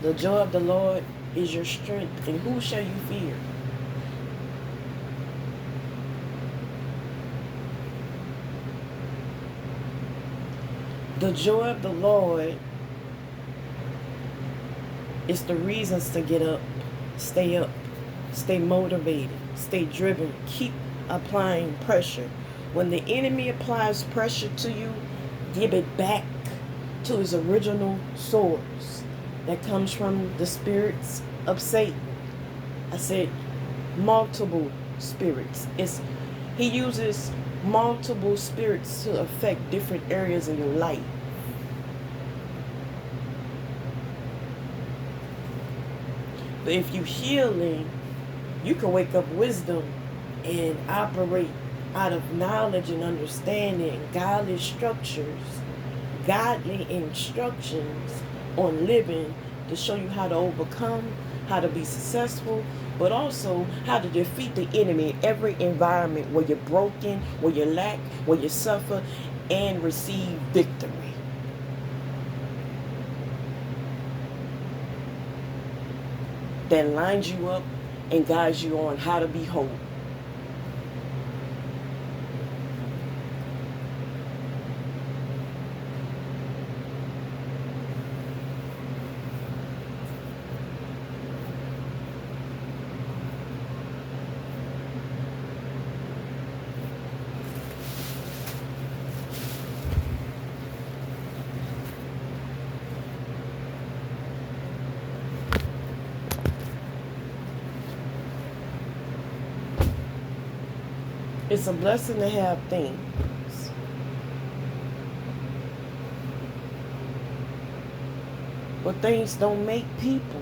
The joy of the Lord is your strength, and who shall you fear? The joy of the Lord is the reasons to get up, stay motivated, stay driven, keep applying pressure. When the enemy applies pressure to you, give it back to his original source that comes from the spirits of Satan. I said multiple spirits. He uses multiple spirits to affect different areas in your life. But if you healing, you can wake up wisdom and operate out of knowledge and understanding, godly instructions on living to show you how to overcome, how to be successful, but also how to defeat the enemy in every environment where you're broken, where you lack, where you suffer, and receive victory. That lines you up and guides you on how to be whole. It's a blessing to have things. But things don't make people.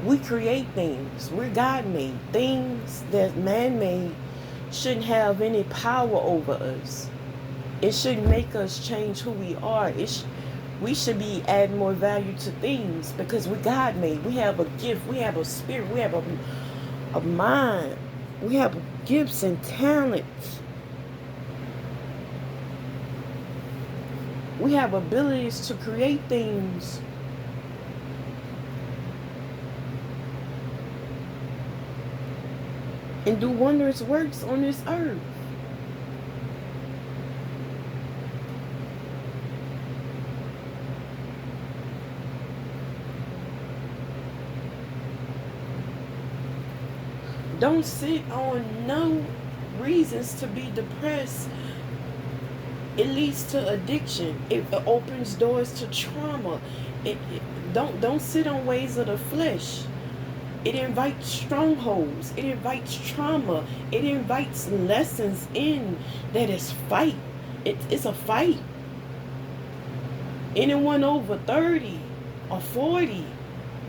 We create things. We're God-made. Things that man-made shouldn't have any power over us. It shouldn't make us change who we are. We should be adding more value to things because we're God-made. We have a gift. We have a spirit. We have a mind. We have gifts and talents. We have abilities to create things. And do wondrous works on this earth. Don't sit on no reasons to be depressed. It leads to addiction. It opens doors to trauma. Don't sit on ways of the flesh. It invites strongholds. It invites trauma. It invites lessons in that is fight. It's a fight. Anyone over 30 or 40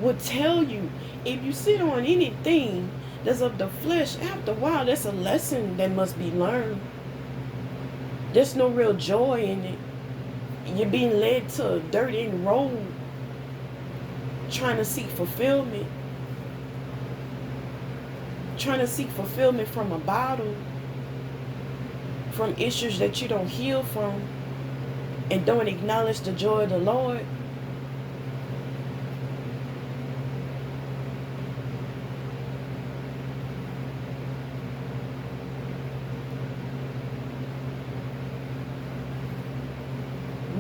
will tell you if you sit on anything that's of the flesh, after a while, that's a lesson that must be learned. There's no real joy in it. You're being led to a dirt end road, trying to seek fulfillment. Trying to seek fulfillment from a bottle, from issues that you don't heal from, and don't acknowledge the joy of the Lord.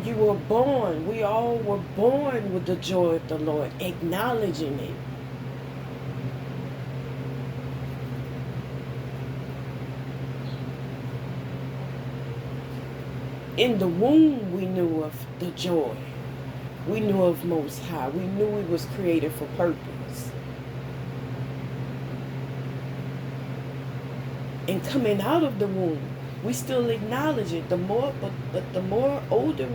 You were born, we all were born with the joy of the Lord, acknowledging it. In the womb, we knew of the joy. We knew of Most High. We knew we was created for purpose. And coming out of the womb, we still acknowledge it. The more older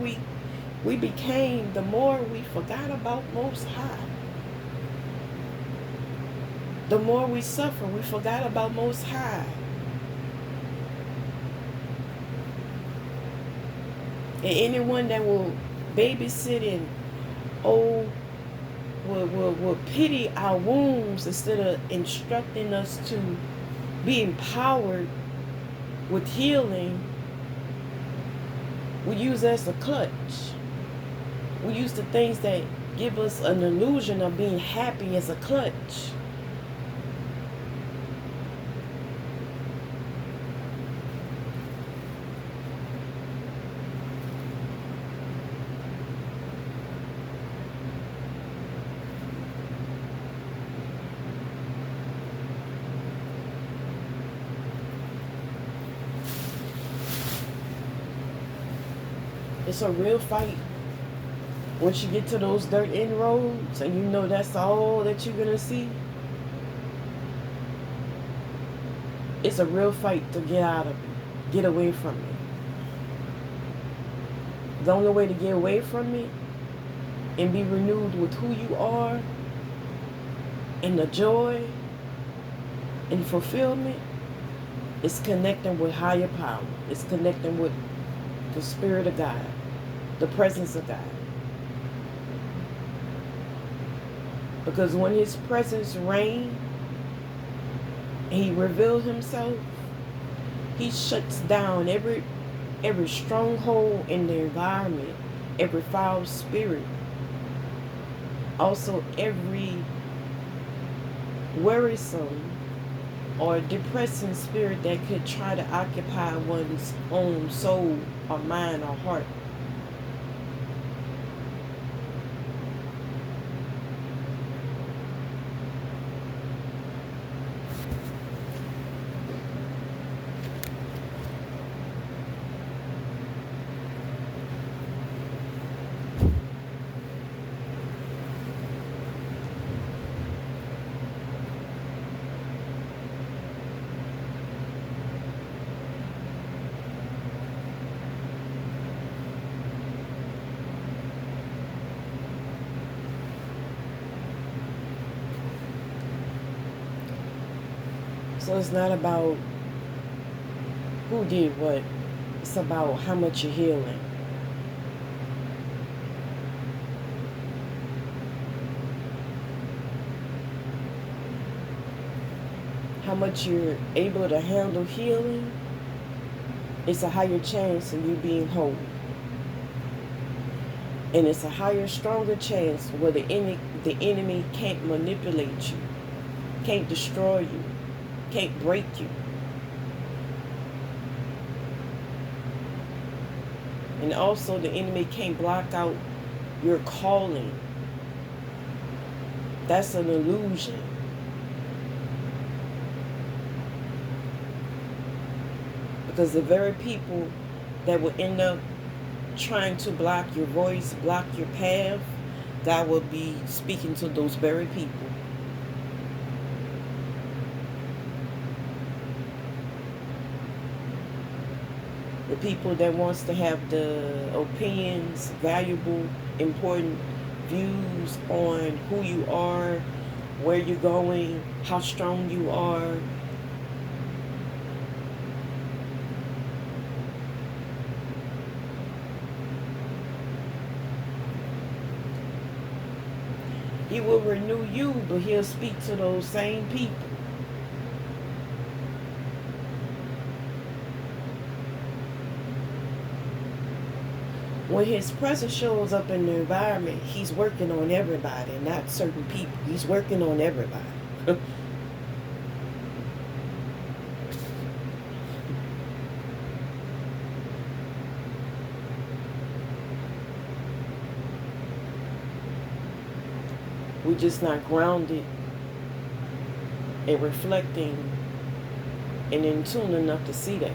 we became, the more we forgot about Most High. The more we suffer, we forgot about Most High. And anyone that will babysit and will pity our wounds instead of instructing us to be empowered with healing, we use as a clutch. We use the things that give us an illusion of being happy as a clutch. It's a real fight. Once you get to those dirt end roads and you know that's all that you're gonna see, it's a real fight to get out of it, get away from it. The only way to get away from it and be renewed with who you are and the joy and fulfillment is connecting with higher power. It's connecting with the Spirit of God, the presence of God. Because when His presence reigns, He reveals Himself, He shuts down every stronghold in the environment, every foul spirit, also every worrisome or depressing spirit that could try to occupy one's own soul or mind or heart. So it's not about who did what. It's about how much you're healing. How much you're able to handle healing, it's a higher chance of you being whole. And it's a higher, stronger chance where the enemy can't manipulate you, can't destroy you, can't break you. And also the enemy can't block out your calling. That's an illusion. Because the very people that will end up trying to block your voice, block your path, God will be speaking to those very people. The people that wants to have the opinions, valuable, important views on who you are, where you're going, how strong you are. He will renew you, but He'll speak to those same people. When His presence shows up in the environment, He's working on everybody, not certain people. He's working on everybody. We're just not grounded and reflecting and in tune enough to see that.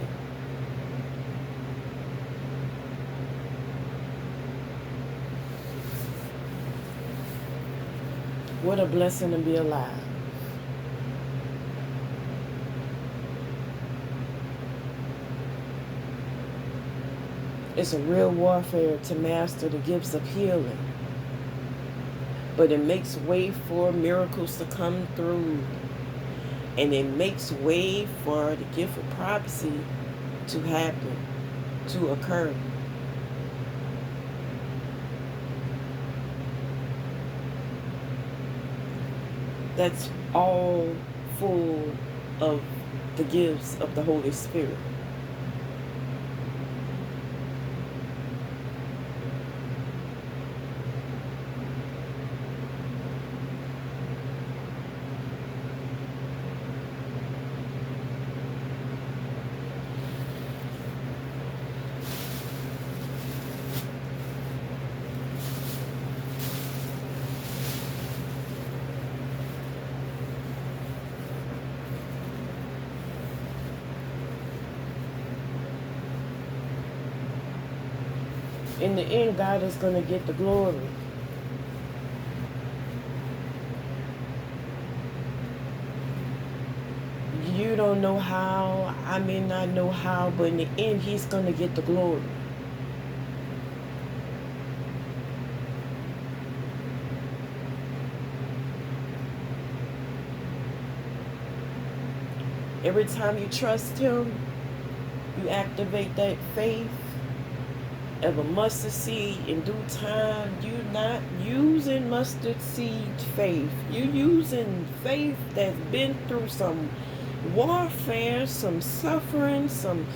What a blessing to be alive. It's a real warfare to master the gifts of healing. But it makes way for miracles to come through. And it makes way for the gift of prophecy to happen, to occur. That's all full of the gifts of the Holy Spirit. In the end, God is going to get the glory. You don't know how, I may not know how, but in the end, He's going to get the glory. Every time you trust Him, you activate that faith of a mustard seed. In due time, you're not using mustard seed faith. You're using faith that's been through some warfare, some suffering, some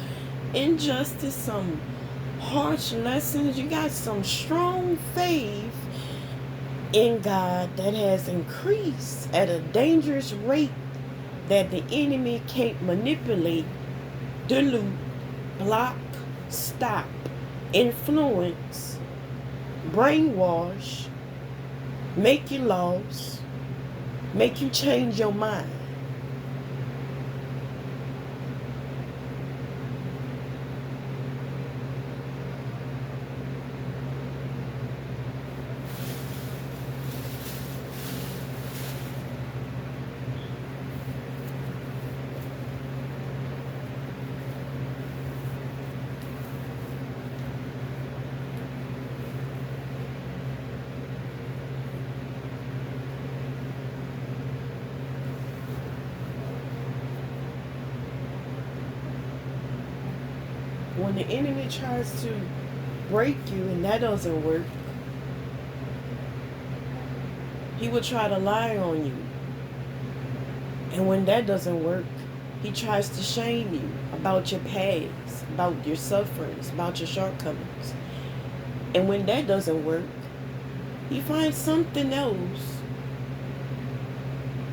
injustice, some harsh lessons. You got some strong faith in God that has increased at a dangerous rate that the enemy can't manipulate, dilute, block, stop, influence, brainwash, make you lost, make you change your mind. When the enemy tries to break you and that doesn't work, he will try to lie on you. And when that doesn't work, he tries to shame you about your past, about your sufferings, about your shortcomings. And when that doesn't work, he finds something else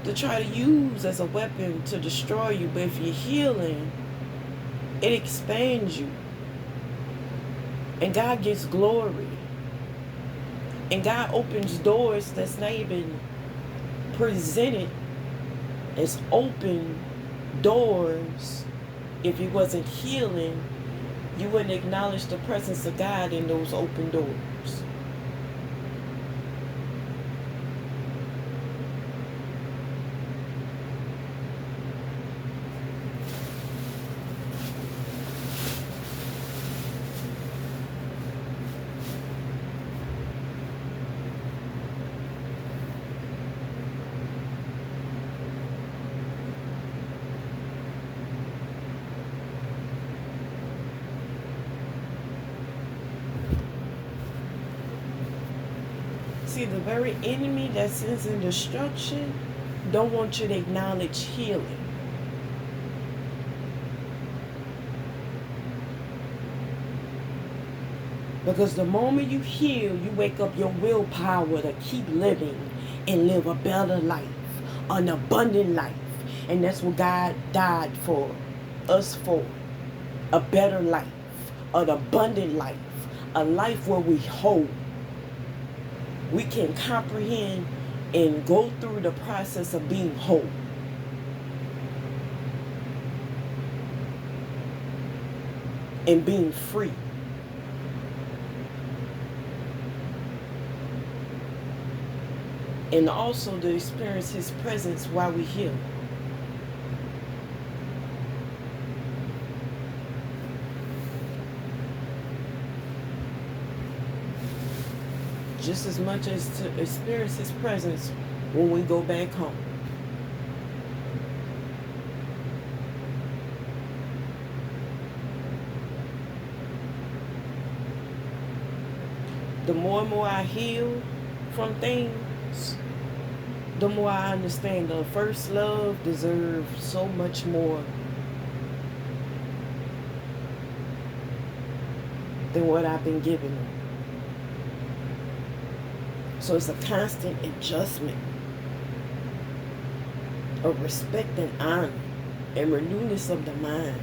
to try to use as a weapon to destroy you. But if you're healing, it expands you. And God gets glory. And God opens doors that's not even presented as open doors. If He wasn't healing, you wouldn't acknowledge the presence of God in those open doors. See, the very enemy that sends in destruction don't want you to acknowledge healing. Because the moment you heal, you wake up your willpower to keep living and live a better life, an abundant life. And that's what God died for us for. A better life, an abundant life, a life where we whole. We can comprehend and go through the process of being whole. And being free. And also to experience His presence while we heal. Just as much as to experience His presence when we go back home. The more and more I heal from things, the more I understand the first love deserves so much more than what I've been given them. So it's a constant adjustment of respect and honor and renewness of the mind.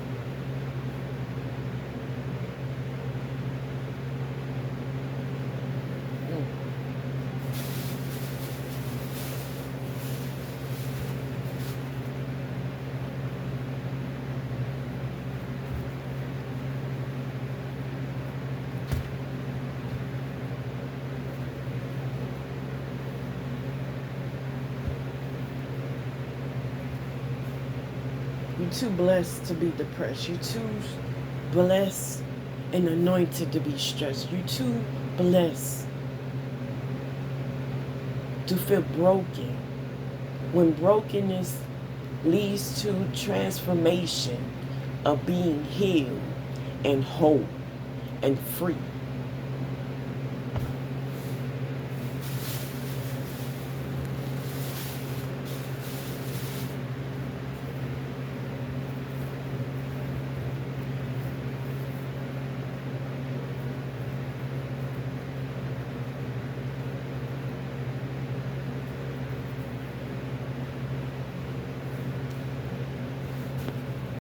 too blessed to be depressed. You're too blessed and anointed to be stressed. You're too blessed to feel broken. When brokenness leads to transformation of being healed and whole and free.